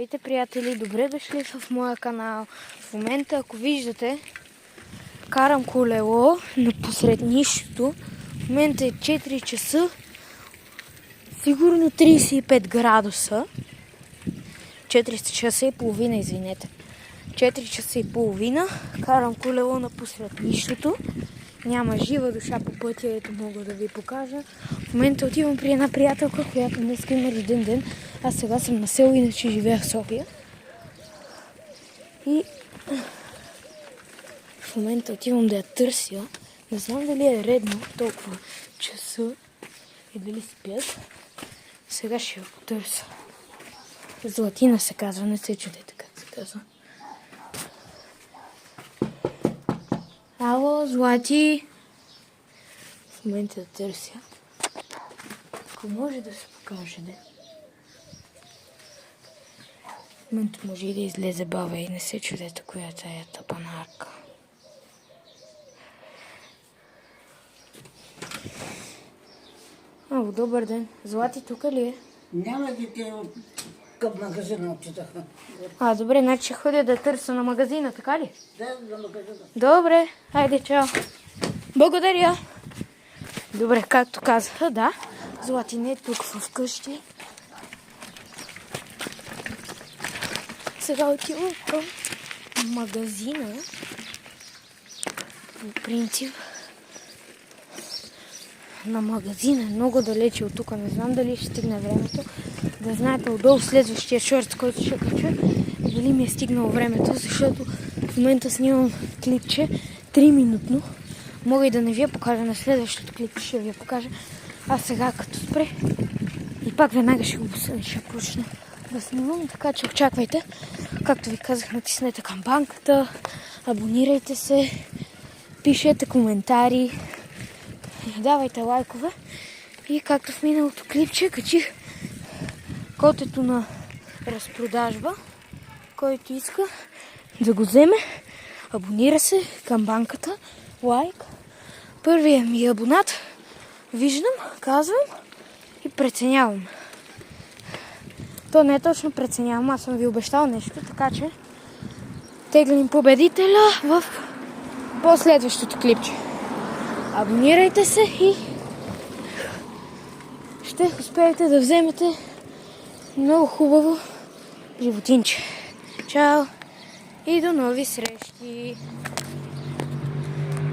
Здравейте, приятели! Добре дошли в моя канал. В момента, ако виждате, карам колело посред нищото. В момента е 4 часа. Сигурно 35 градуса. 4 часа и половина, извинете. 4 часа и половина. Карам колело посред нищото. Няма жива душа по пътя, ето мога да ви покажа. В момента отивам при една приятелка, която днес има рожден ден. Аз сега съм на село, иначе живея в София. И в момента отивам да я търся. Не знам дали е редно толкова часа и дали спят. Сега ще я потърся. Златина се казва, не се чудете как се казва. Ало, Злати! В момента да търся. Ако може да се покаже, да. В момента може и да излезе баба и не се чудете коя е тая тъпанарка. Ало, добър ден. Злати тук ли е? Няма дете към магазина отидаха. Добре, значи ще ходя да търся на магазина, така ли? Да, на магазина. Добре, хайде, чао. Благодаря. Добре, както казаха, да. Злати не е тук вкъщи. Сега отивам към магазина. По принцип на магазина е много далече от тук. Не знам дали ще стигне времето. Да знаете отдолу следващия шорт, който ще кача, дали ми е стигнало времето, защото в момента снимам клипче 3-минутно. Мога и да не ви я покажа на следващото клипче, ще ви я покажа. А сега като спре и пак веднага ще почна да снимам, така че очаквайте. Както ви казах, натиснете камбанката, абонирайте се, пишете коментари, давайте лайкове. И както в миналото клипче качих котето на разпродажба, който иска да го вземе, абонира се, камбанката, лайк. Първият ми абонат, виждам, казвам и преценявам. То не е точно преценявам, аз съм ви обещал нещо, така че теглим победителя в последващото клипче. Абонирайте се и ще успеете да вземете много хубаво животинче. Чао и до нови срещи!